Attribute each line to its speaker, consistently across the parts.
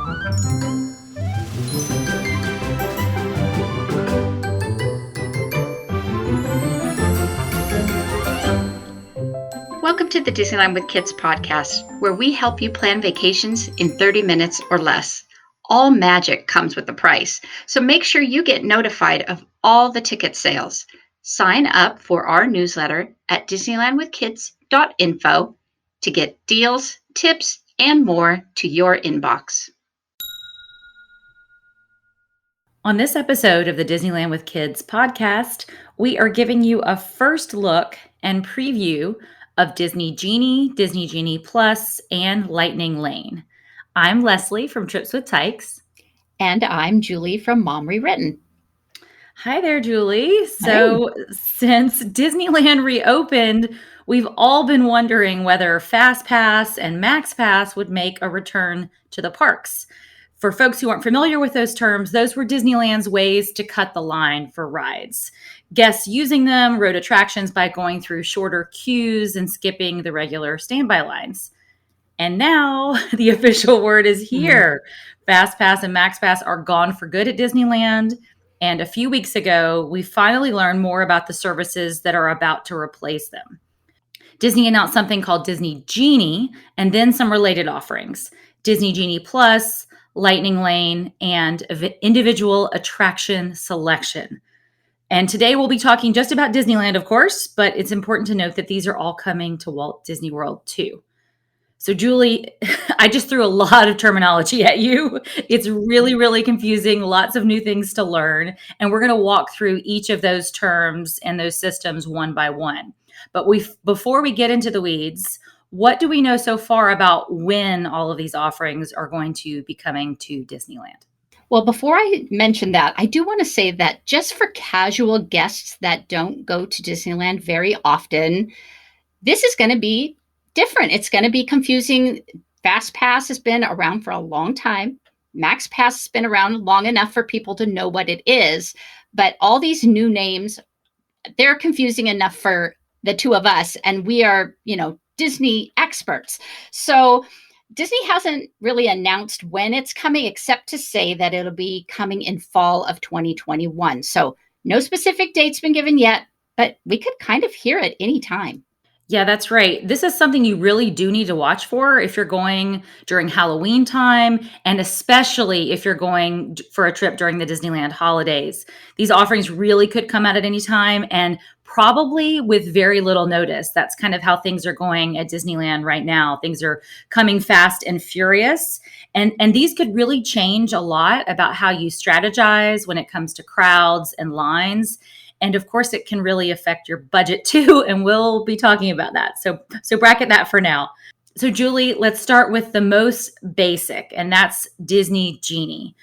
Speaker 1: Welcome to the Disneyland with Kids podcast, where we help you plan vacations in 30 minutes or less. All magic comes with a price, so make sure you get notified of all the ticket sales. Sign up for our newsletter at disneylandwithkids.info to get deals, tips, and more to your inbox.
Speaker 2: On this episode of the Disneyland with Kids podcast, we are giving you a first look and preview of Disney Genie, Disney Genie Plus, and Lightning Lane. I'm Leslie from Trips with Tykes.
Speaker 3: And I'm Julie from Mom Rewritten.
Speaker 2: Hi there, Julie. So since Disneyland reopened, we've all been wondering whether Fastpass and MaxPass would make a return to the parks. For folks who aren't familiar with those terms, those were Disneyland's ways to cut the line for rides. Guests using them rode attractions by going through shorter queues and skipping the regular standby lines. And now the official word is here. Fastpass and MaxPass are gone for good at Disneyland. And a few weeks ago, we finally learned more about the services that are about to replace them. Disney announced something called Disney Genie and then some related offerings. Disney Genie Plus, Lightning Lane, and individual attraction selection. And today we'll be talking just about Disneyland, of course, but it's important to note that these are all coming to Walt Disney World too. So Julie, I just threw a lot of terminology at you. It's really, really confusing, lots of new things to learn. And we're going to walk through each of those terms and those systems one by one. But before we get into the weeds, what do we know so far about when all of these offerings are going to be coming to Disneyland?
Speaker 3: Well, before I mention that, I do want to say that just for casual guests that don't go to Disneyland very often, this is going to be different. It's going to be confusing. FastPass has been around for a long time. MaxPass has been around long enough for people to know what it is. But all these new names, they're confusing enough for the two of us. And we are, Disney experts. So Disney hasn't really announced when it's coming, except to say that it'll be coming in fall of 2021. So no specific date's been given yet, but we could kind of hear it anytime.
Speaker 2: Yeah, that's right. This is something you really do need to watch for if you're going during Halloween time, and especially if you're going for a trip during the Disneyland holidays. These offerings really could come out at any time and probably with very little notice. That's kind of how things are going at Disneyland right now. Things are coming fast and furious. And these could really change a lot about how you strategize when it comes to crowds and lines. And of course, it can really affect your budget too. And we'll be talking about that. So bracket that for now. So Julie, let's start with the most basic, and that's Disney Genie.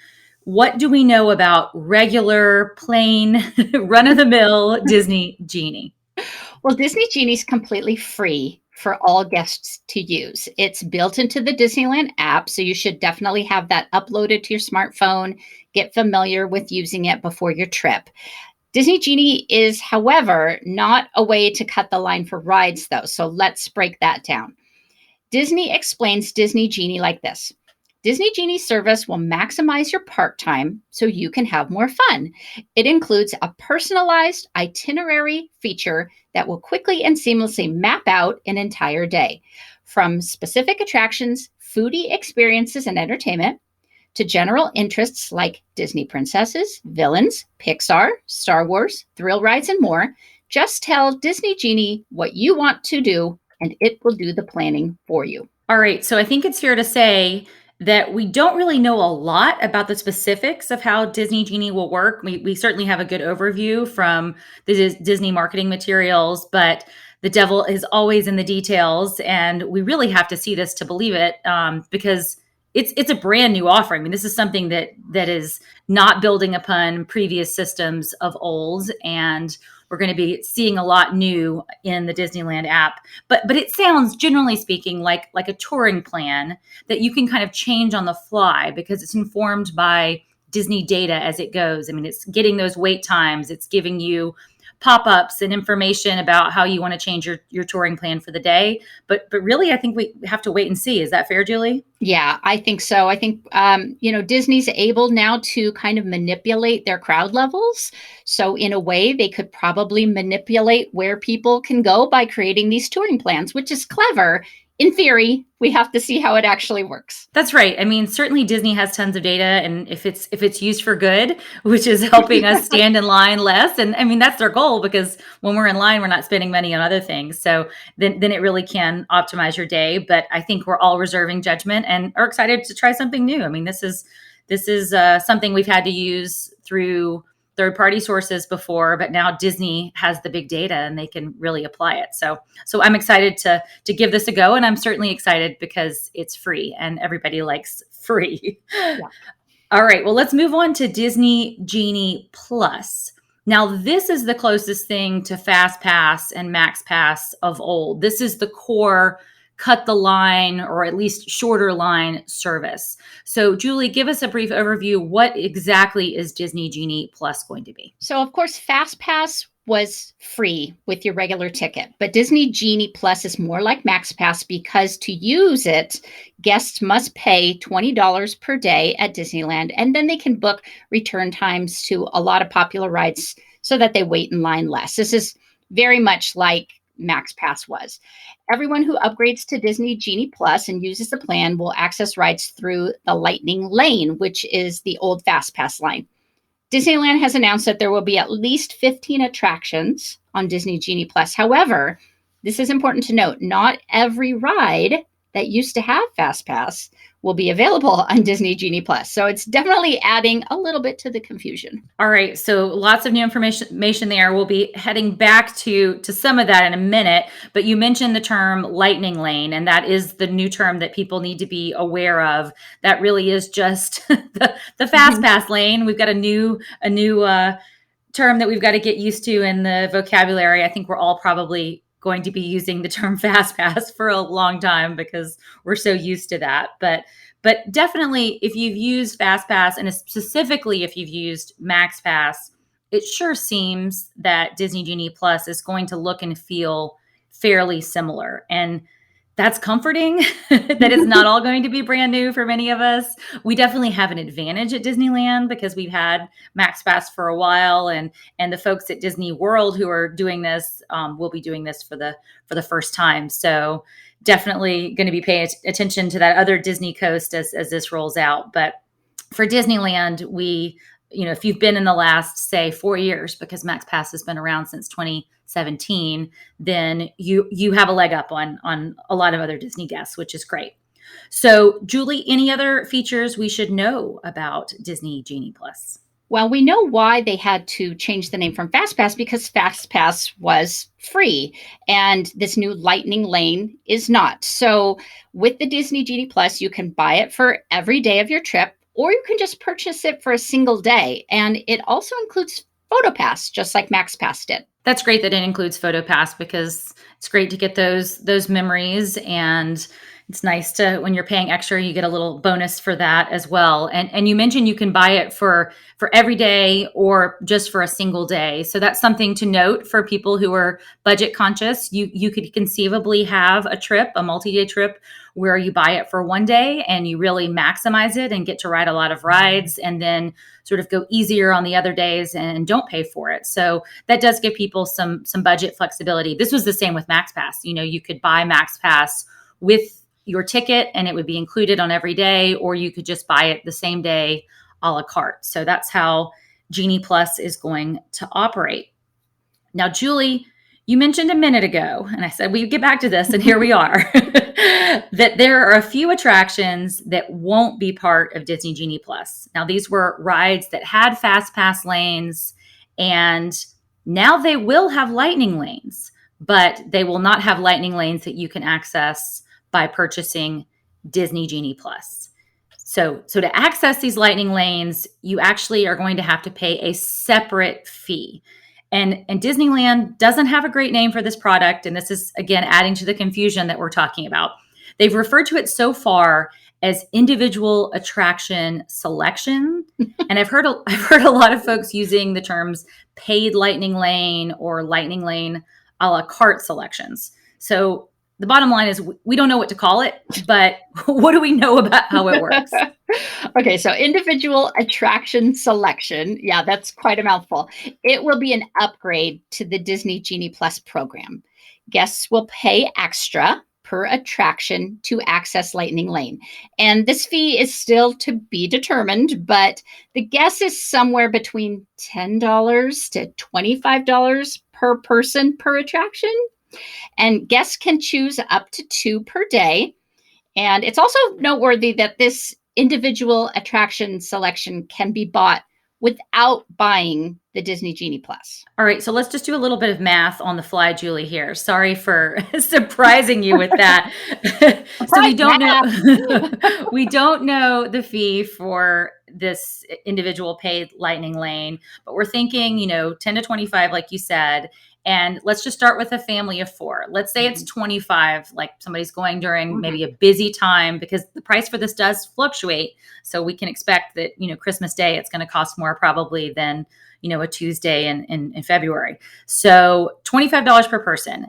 Speaker 2: What do we know about regular, plain, run-of-the-mill Disney Genie?
Speaker 3: Well, Disney Genie is completely free for all guests to use. It's built into the Disneyland app, so you should definitely have that uploaded to your smartphone. Get familiar with using it before your trip. Disney Genie is, however, not a way to cut the line for rides, though, so let's break that down. Disney explains Disney Genie like this. Disney Genie service will maximize your park time so you can have more fun. It includes a personalized itinerary feature that will quickly and seamlessly map out an entire day, from specific attractions, foodie experiences and entertainment, to general interests like Disney princesses, villains, Pixar, Star Wars, thrill rides, and more. Just tell Disney Genie what you want to do, and it will do the planning for you.
Speaker 2: All right. So I think it's fair to say that we don't really know a lot about the specifics of how Disney Genie will work. We certainly have a good overview from the Disney marketing materials, but the devil is always in the details. And we really have to see this to believe it, because it's a brand new offering. I mean, this is something that is not building upon previous systems of old, and we're going to be seeing a lot new in the Disneyland app. But it sounds, generally speaking, like a touring plan that you can kind of change on the fly because it's informed by Disney data as it goes. I mean, it's getting those wait times. It's giving you pop-ups and information about how you want to change your touring plan for the day. But really, I think we have to wait and see. Is that fair, Julie?
Speaker 3: Yeah, I think so. I think, Disney's able now to kind of manipulate their crowd levels. So in a way, they could probably manipulate where people can go by creating these touring plans, which is clever. In theory, we have to see how it actually works.
Speaker 2: That's right. I mean, certainly Disney has tons of data, and if it's used for good, which is helping us stand in line less, and I mean that's their goal, because when we're in line, we're not spending money on other things. So then it really can optimize your day. But I think we're all reserving judgment and are excited to try something new. I mean, this is something we've had to use through third-party sources before, but now Disney has the big data and they can really apply it. So I'm excited to give this a go, and I'm certainly excited because it's free and everybody likes free. Yeah. All right, well, let's move on to Disney Genie Plus. Now, this is the closest thing to Fastpass and MaxPass of old. This is the core cut the line, or at least shorter line service. So Julie, give us a brief overview. What exactly is Disney Genie Plus going to be?
Speaker 3: So of course, FastPass was free with your regular ticket, but Disney Genie Plus is more like MaxPass because to use it, guests must pay $20 per day at Disneyland, and then they can book return times to a lot of popular rides so that they wait in line less. This is very much like MaxPass was. Everyone who upgrades to Disney Genie Plus and uses the plan will access rides through the Lightning Lane, which is the old FastPass line. Disneyland has announced that there will be at least 15 attractions on Disney Genie Plus. However, this is important to note, not every ride that used to have FastPass will be available on Disney Genie Plus. So it's definitely adding a little bit to the confusion.
Speaker 2: All right. So lots of new information there. We'll be heading back to some of that in a minute, but you mentioned the term Lightning Lane, and that is the new term that people need to be aware of. That really is just the FastPass lane. We've got a new term that we've got to get used to in the vocabulary. I think we're all probably going to be using the term FastPass for a long time because we're so used to that. But definitely, if you've used FastPass, and specifically if you've used MaxPass, it sure seems that Disney Genie Plus is going to look and feel fairly similar. And that's comforting that it's not all going to be brand new for many of us. We definitely have an advantage at Disneyland because we've had MaxPass for a while, and the folks at Disney World who are doing this will be doing this for the first time. So definitely going to be paying attention to that other Disney coast as this rolls out. But for Disneyland, if you've been in the last, say, 4 years, because MaxPass has been around since 2017, then you have a leg up on a lot of other Disney guests, which is great. So, Julie, any other features we should know about Disney Genie Plus?
Speaker 3: Well, we know why they had to change the name from FastPass, because FastPass was free and this new Lightning Lane is not. So with the Disney Genie Plus, you can buy it for every day of your trip, or you can just purchase it for a single day. And it also includes PhotoPass, just like MaxPass did.
Speaker 2: That's great that it includes PhotoPass, because it's great to get those memories, and it's nice to, when you're paying extra, you get a little bonus for that as well. And you mentioned you can buy it for every day or just for a single day. So that's something to note for people who are budget conscious. You could conceivably have a trip, a multi-day trip, where you buy it for one day and you really maximize it and get to ride a lot of rides, and then sort of go easier on the other days and don't pay for it. So that does give people some budget flexibility. This was the same with MaxPass. You could buy MaxPass with your ticket and it would be included on every day, or you could just buy it the same day a la carte. So that's how Genie Plus is going to operate. Now, Julie, you mentioned a minute ago, and I said we'd get back to this, and here we are, that there are a few attractions that won't be part of Disney Genie Plus. Now, these were rides that had FastPass lanes, and now they will have Lightning lanes, but they will not have Lightning lanes that you can access by purchasing Disney Genie Plus. So to access these Lightning lanes, you actually are going to have to pay a separate fee. And Disneyland doesn't have a great name for this product. And this is, again, adding to the confusion that we're talking about. They've referred to it so far as individual attraction selection. And I've heard a lot of folks using the terms paid lightning lane or lightning lane a la carte selections. So the bottom line is we don't know what to call it, but what do we know about how it works?
Speaker 3: Okay, so individual attraction selection. Yeah, that's quite a mouthful. It will be an upgrade to the Disney Genie Plus program. Guests will pay extra per attraction to access Lightning Lane. And this fee is still to be determined, but the guess is somewhere between $10 to $25 per person per attraction. And guests can choose up to 2 per day. And it's also noteworthy that this individual attraction selection can be bought without buying the Disney Genie Plus.
Speaker 2: All right, so let's just do a little bit of math on the fly, Julie, here. Sorry for surprising you with that. So we don't know the fee for this individual paid lightning lane, but we're thinking, 10 to 25, like you said. And let's just start with a family of 4. Let's say it's 25, like somebody's going during maybe a busy time, because the price for this does fluctuate. So we can expect that, Christmas Day, it's going to cost more probably than, a Tuesday in February. So $25 per person.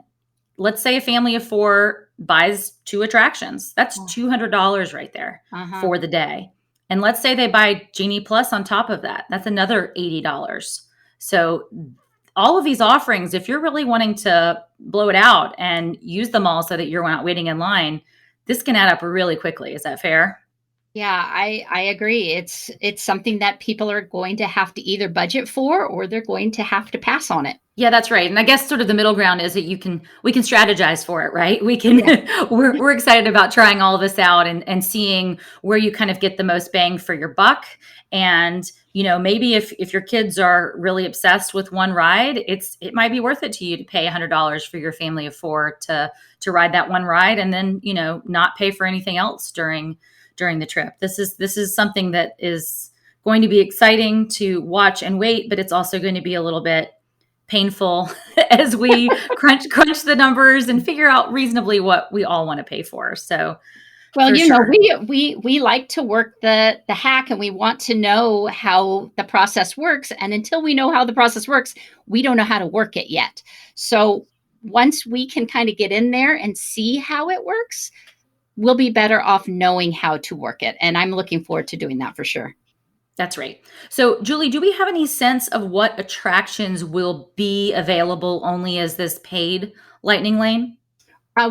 Speaker 2: Let's say a family of 4 buys 2 attractions. That's $200 right there for the day. And let's say they buy Genie Plus on top of that. That's another $80. So all of these offerings, if you're really wanting to blow it out and use them all so that you're not waiting in line, this can add up really quickly. Is that fair?
Speaker 3: Yeah, I agree. It's something that people are going to have to either budget for, or they're going to have to pass on it.
Speaker 2: Yeah, that's right. And I guess sort of the middle ground is that we can strategize for it, right? We can, we're excited about trying all of this out and seeing where you kind of get the most bang for your buck. And, maybe if your kids are really obsessed with one ride, it might be worth it to you to pay $100 for your family of 4 to ride that one ride, and then, not pay for anything else during the trip. This is something that is going to be exciting to watch and wait, but it's also going to be a little bit painful as we crunch the numbers and figure out reasonably what we all want to pay for. So,
Speaker 3: well, we like to work the hack, and we want to know how the process works. And until we know how the process works, we don't know how to work it yet. So once we can kind of get in there and see how it works, we'll be better off knowing how to work it. And I'm looking forward to doing that for sure.
Speaker 2: That's right. So, Julie, do we have any sense of what attractions will be available only as this paid lightning lane?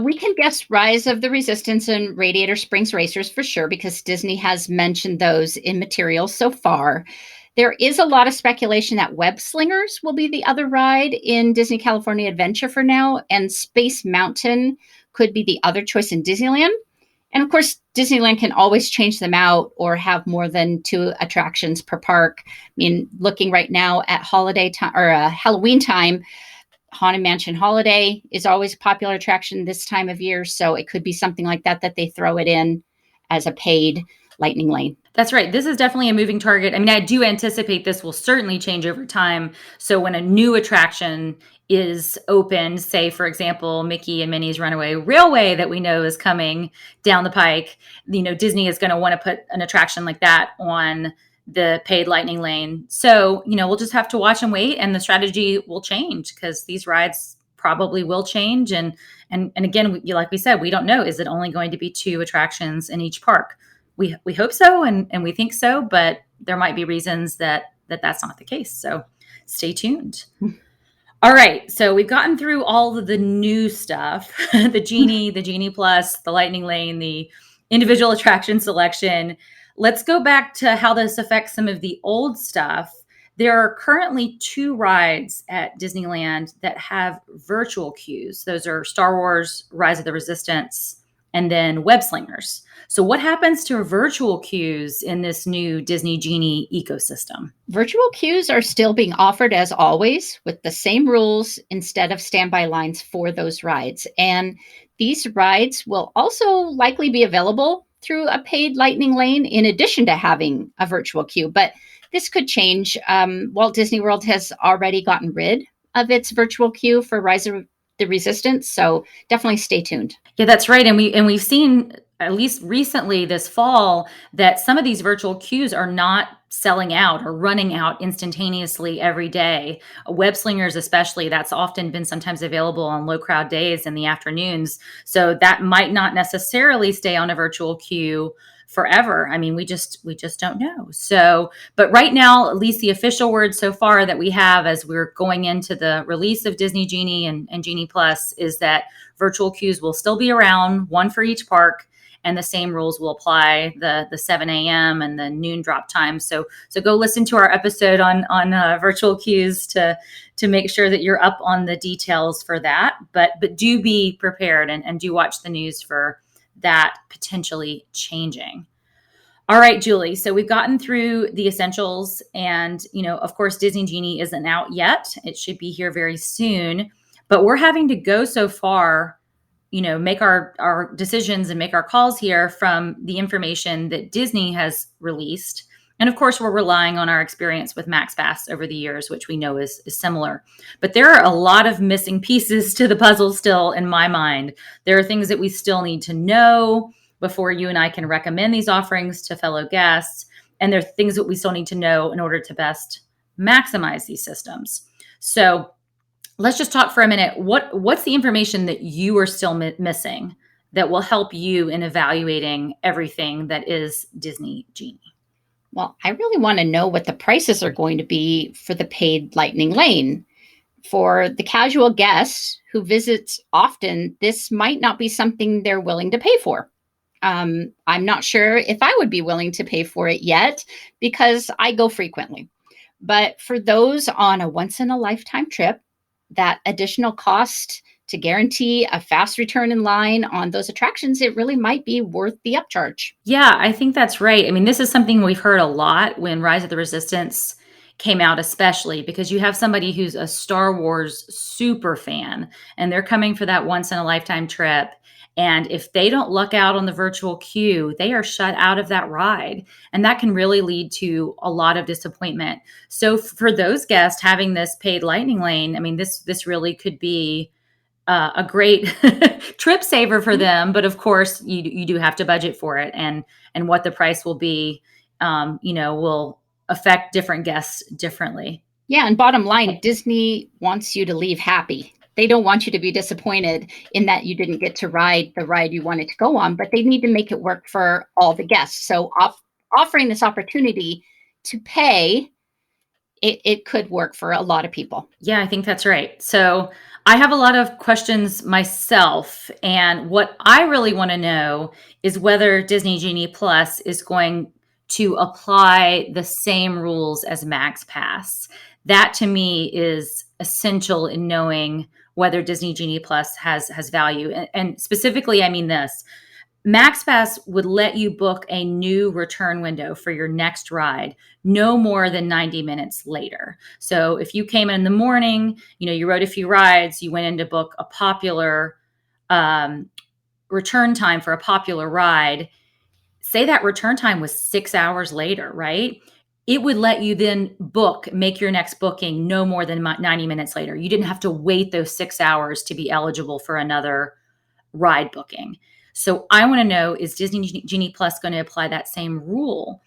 Speaker 3: We can guess Rise of the Resistance and Radiator Springs Racers for sure, because Disney has mentioned those in materials so far. There is a lot of speculation that Web Slingers will be the other ride in Disney California Adventure for now, and Space Mountain could be the other choice in Disneyland. And of course, Disneyland can always change them out or have more than 2 attractions per park. I mean, looking right now at holiday time or Halloween time, Haunted Mansion Holiday is always a popular attraction this time of year. So it could be something like that they throw it in as a paid lightning lane.
Speaker 2: That's right. This is definitely a moving target. I mean, I do anticipate this will certainly change over time. So when a new attraction is opened, say, for example, Mickey and Minnie's Runaway Railway that we know is coming down the pike, Disney is going to want to put an attraction like that on the paid lightning lane. So, we'll just have to watch and wait, and the strategy will change because these rides probably will change. And again, like we said, we don't know. Is it only going to be 2 attractions in each park? We hope so, and we think so, but there might be reasons that that's not the case. So stay tuned. All right. So we've gotten through all of the new stuff, the Genie Plus, the lightning lane, the individual attraction selection. Let's go back to how this affects some of the old stuff. There are currently 2 rides at Disneyland that have virtual queues. Those are Star Wars, Rise of the Resistance, and then Web Slingers. So what happens to virtual queues in this new Disney Genie ecosystem?
Speaker 3: Virtual queues are still being offered as always with the same rules instead of standby lines for those rides. And these rides will also likely be available through a paid lightning lane in addition to having a virtual queue. But this could change. Walt Disney World has already gotten rid of its virtual queue for Rise of the Resistance. So definitely stay tuned.
Speaker 2: Yeah, that's right. And we've seen at least recently this fall, that some of these virtual queues are not selling out or running out instantaneously every day. Web slingers, especially, that's often been sometimes available on low crowd days in the afternoons. So that might not necessarily stay on a virtual queue forever. I mean, we just don't know. So, but right now, at least the official word so far that we have as we're going into the release of Disney Genie and Genie Plus is that virtual queues will still be around, one for each park, and the same rules will apply, the 7 a.m. and the noon drop time. So go listen to our episode on virtual queues to make sure that you're up on the details for that. But do be prepared and do watch the news for that potentially changing. All right, Julie. So we've gotten through the essentials, and of course, Disney Genie isn't out yet. It should be here very soon, but we're having to go so far, make our decisions and make our calls here from the information that Disney has released. And of course, we're relying on our experience with MaxPass over the years, which we know is similar. But there are a lot of missing pieces to the puzzle still in my mind. There are things that we still need to know before you and I can recommend these offerings to fellow guests. And there are things that we still need to know in order to best maximize these systems. So let's just talk for a minute. What's the information that you are still missing that will help you in evaluating everything that is Disney Genie?
Speaker 3: Well, I really want to know what the prices are going to be for the paid Lightning Lane. For the casual guest who visits often, this might not be something they're willing to pay for. I'm not sure if I would be willing to pay for it yet because I go frequently. But for those on a once-in-a-lifetime trip, that additional cost to guarantee a fast return in line on those attractions, it really might be worth the upcharge.
Speaker 2: Yeah, I think that's right. I mean, this is something we've heard a lot when Rise of the Resistance came out, especially because you have somebody who's a Star Wars super fan and they're coming for that once in a lifetime trip. And if they don't luck out on the virtual queue, they are shut out of that ride. And that can really lead to a lot of disappointment. So for those guests having this paid Lightning Lane, I mean, this really could be a great trip saver for them. But of course, you do have to budget for it. And what the price will be, will affect different guests differently.
Speaker 3: Yeah. And bottom line, Disney wants you to leave happy. They don't want you to be disappointed in that you didn't get to ride the ride you wanted to go on, but they need to make it work for all the guests. So offering this opportunity to pay, it could work for a lot of people.
Speaker 2: Yeah, I think that's right. So I have a lot of questions myself. And what I really want to know is whether Disney Genie Plus is going to apply the same rules as MaxPass. That to me is essential in knowing whether Disney Genie Plus has value. And specifically, I mean this. MaxPass would let you book a new return window for your next ride no more than 90 minutes later. So if you came in the morning, you rode a few rides, you went in to book a popular return time for a popular ride, say that return time was 6 hours later, right? It would let you then make your next booking no more than 90 minutes later. You didn't have to wait those 6 hours to be eligible for another ride booking. So I want to know, is Disney Genie Plus going to apply that same rule?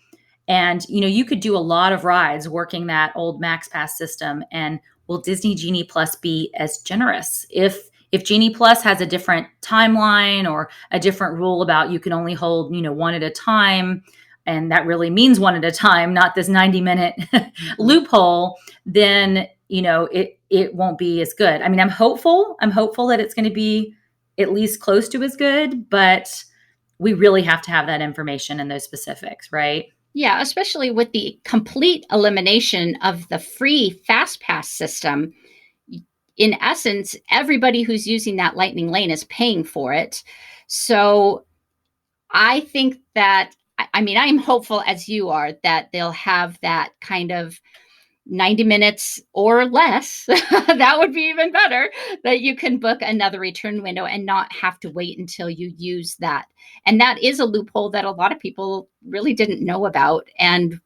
Speaker 2: And, you could do a lot of rides working that old MaxPass system. And will Disney Genie Plus be as generous? If Genie Plus has a different timeline or a different rule about you can only hold, one at a time, and that really means one at a time, not this 90-minute loophole, then, it won't be as good. I mean, I'm hopeful that it's going to be at least close to as good, but we really have to have that information and those specifics, right?
Speaker 3: Yeah, especially with the complete elimination of the free Fastpass system. In essence, everybody who's using that Lightning Lane is paying for it. So I think that, I'm hopeful as you are that they'll have that kind of 90 minutes or less. That would be even better, that you can book another return window and not have to wait until you use that. And that is a loophole that a lot of people really didn't know about. And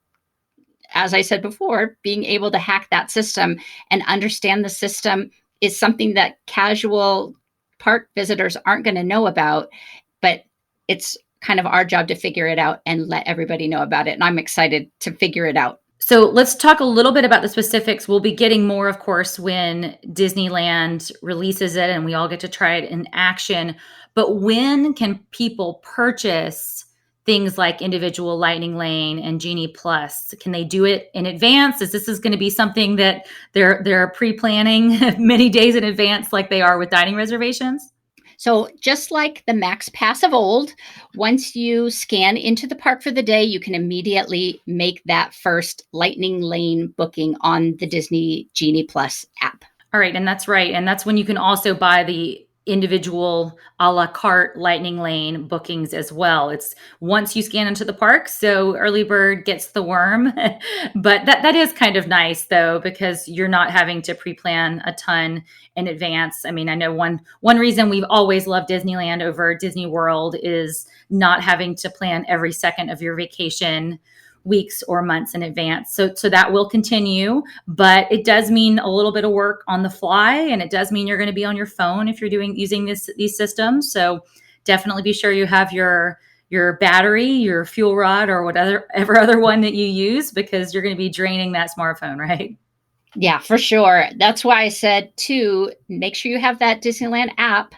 Speaker 3: as I said before, being able to hack that system and understand the system is something that casual park visitors aren't going to know about, but it's kind of our job to figure it out and let everybody know about it. And I'm excited to figure it out.
Speaker 2: So let's talk a little bit about the specifics. We'll be getting more, of course, when Disneyland releases it and we all get to try it in action. But when can people purchase things like individual Lightning Lane and Genie Plus? Can they do it in advance? This is going to be something that they're pre-planning many days in advance, like they are with dining reservations?
Speaker 3: So just like the MaxPass of old, once you scan into the park for the day, you can immediately make that first Lightning Lane booking on the Disney Genie Plus app.
Speaker 2: All right. And that's right. And that's when you can also buy the individual a la carte Lightning Lane bookings as well. It's once you scan into the park, so early bird gets the worm. But that is kind of nice though, because you're not having to pre-plan a ton in advance. I mean, I know one reason we've always loved Disneyland over Disney World is not having to plan every second of your vacation weeks or months in advance. So that will continue, but it does mean a little bit of work on the fly, and it does mean you're going to be on your phone if you're using these systems. So definitely be sure you have your battery, your fuel rod, or whatever other one that you use, because you're going to be draining that smartphone, right?
Speaker 3: Yeah, for sure. That's why I said to make sure you have that Disneyland app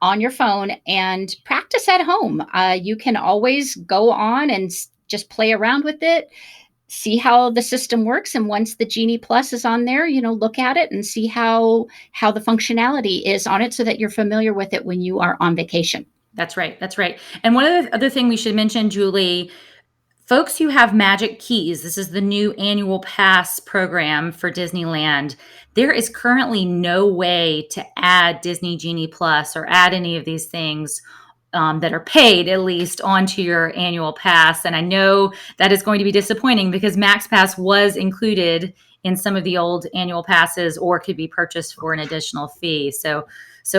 Speaker 3: on your phone and practice at home. You can always go on and just play around with it, see how the system works. And once the Genie Plus is on there, look at it and see how the functionality is on it so that you're familiar with it when you are on vacation.
Speaker 2: That's right. That's right. And one other thing we should mention, Julie, folks who have Magic Keys, this is the new annual pass program for Disneyland. There is currently no way to add Disney Genie Plus or add any of these things that are paid, at least, onto your annual pass. And I know that is going to be disappointing because MaxPass was included in some of the old annual passes or could be purchased for an additional fee. So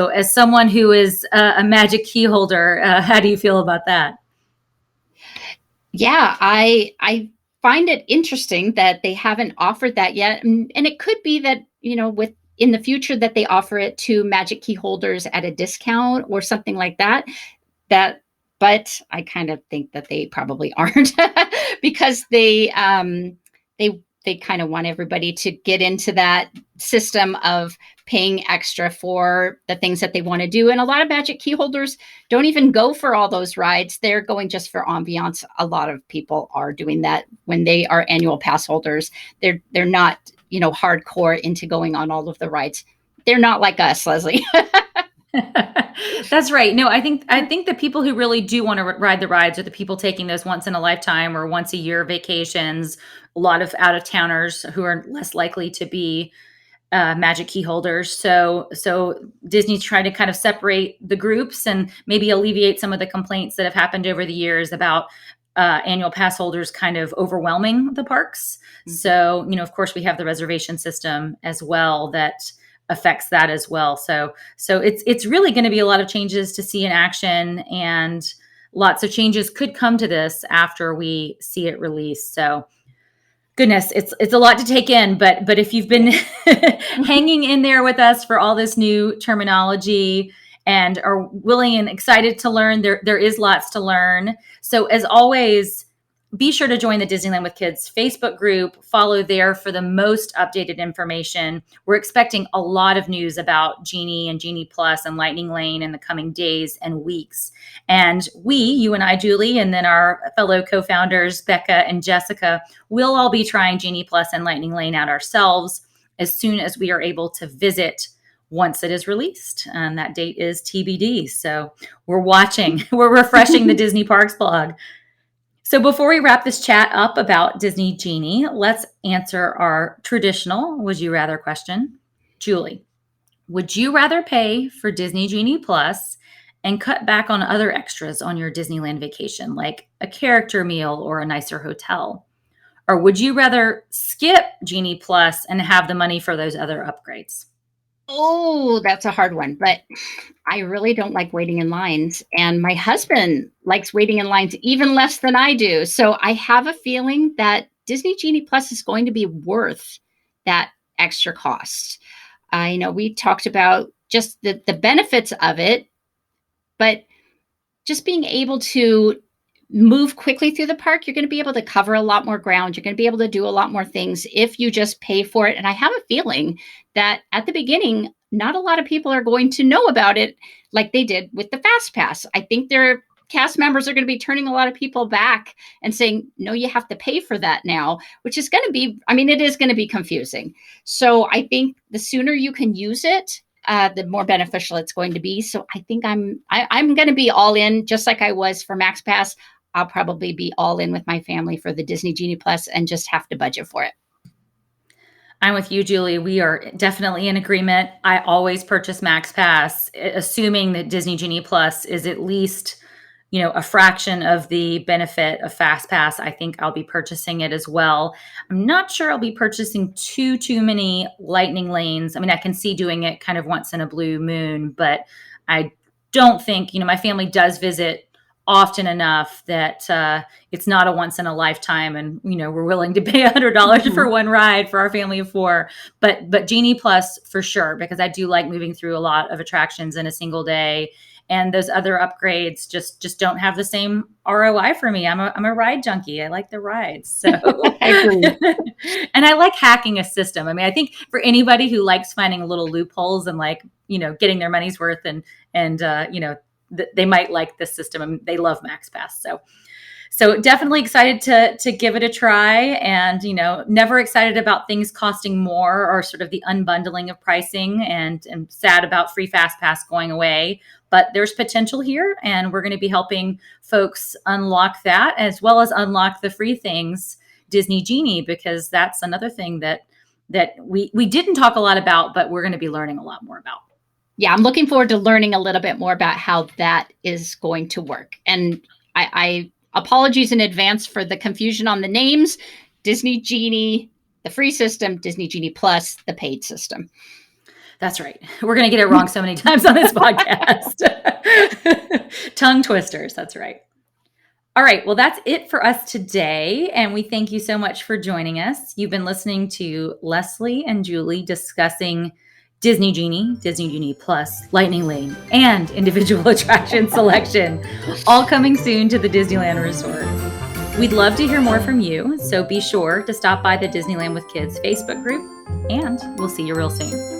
Speaker 2: as someone who is a Magic Key holder, how do you feel about that?
Speaker 3: Yeah, I find it interesting that they haven't offered that yet. And it could be that, with in the future that they offer it to Magic Key holders at a discount or something like that. But I kind of think that they probably aren't because they kind of want everybody to get into that system of paying extra for the things that they want to do. And a lot of Magic Key holders don't even go for all those rides. They're going just for ambiance. A lot of people are doing that when they are annual pass holders. They're not, hardcore into going on all of the rides. They're not like us, Leslie.
Speaker 2: That's right. No, I think the people who really do want to ride the rides are the people taking those once in a lifetime or once a year vacations. A lot of out of towners who are less likely to be Magic Key holders. So Disney's trying to kind of separate the groups and maybe alleviate some of the complaints that have happened over the years about annual pass holders kind of overwhelming the parks. Mm-hmm. So, of course, we have the reservation system as well that affects that as well. So it's really going to be a lot of changes to see in action, and lots of changes could come to this after we see it released. So goodness, it's a lot to take in, but if you've been hanging in there with us for all this new terminology and are willing and excited to learn, there is lots to learn. So as always, be sure to join the Disneyland with Kids Facebook group. Follow there for the most updated information. We're expecting a lot of news about Genie and Genie Plus and Lightning Lane in the coming days and weeks. And you and I, Julie, and then our fellow co-founders, Becca and Jessica, will all be trying Genie Plus and Lightning Lane out ourselves as soon as we are able to visit once it is released. And that date is TBD. So we're watching. We're refreshing the Disney Parks blog. So before we wrap this chat up about Disney Genie, let's answer our traditional would you rather question. Julie, would you rather pay for Disney Genie Plus and cut back on other extras on your Disneyland vacation, like a character meal or a nicer hotel? Or would you rather skip Genie Plus and have the money for those other upgrades?
Speaker 3: Oh, that's a hard one, but I really don't like waiting in lines. And my husband likes waiting in lines even less than I do. So I have a feeling that Disney Genie Plus is going to be worth that extra cost. I know we talked about just the benefits of it, but just being able to move quickly through the park. You're going to be able to cover a lot more ground. You're going to be able to do a lot more things if you just pay for it. And I have a feeling that at the beginning, not a lot of people are going to know about it like they did with the Fastpass. I think their cast members are going to be turning a lot of people back and saying, no, you have to pay for that now, which is going to be, it is going to be confusing. So I think the sooner you can use it, the more beneficial it's going to be. So I think I'm going to be all in, just like I was for MaxPass. I'll probably be all in with my family for the Disney Genie Plus and just have to budget for it.
Speaker 2: I'm with you, Julie. We are definitely in agreement. I always purchase MaxPass, assuming that Disney Genie Plus is at least, a fraction of the benefit of Fastpass. I think I'll be purchasing it as well. I'm not sure I'll be purchasing too many lightning lanes. I can see doing it kind of once in a blue moon, but I don't think, my family does visit often enough that it's not a once in a lifetime, and we're willing to pay $100 for one ride for our family of 4. But Genie Plus for sure, because I do like moving through a lot of attractions in a single day, and those other upgrades just don't have the same ROI for me. I'm a ride junkie. I like the rides, so
Speaker 3: I agree.
Speaker 2: And I like hacking a system. I think for anybody who likes finding little loopholes and getting their money's worth and they might like this system. They love MaxPass. So definitely excited to give it a try, and, never excited about things costing more or sort of the unbundling of pricing, and sad about free Fastpass going away, but there's potential here, and we're going to be helping folks unlock that as well as unlock the free things, Disney Genie, because that's another thing that we didn't talk a lot about, but we're going to be learning a lot more about.
Speaker 3: Yeah, I'm looking forward to learning a little bit more about how that is going to work. And I apologies in advance for the confusion on the names. Disney Genie, the free system, Disney Genie Plus, the paid system.
Speaker 2: That's right. We're going to get it wrong so many times on this podcast. Tongue twisters. That's right. All right. Well, that's it for us today. And we thank you so much for joining us. You've been listening to Leslie and Julie discussing Disney Genie Plus, Lightning Lane, and individual attraction selection, all coming soon to the Disneyland Resort. We'd love to hear more from you, so be sure to stop by the Disneyland with Kids Facebook group, and we'll see you real soon.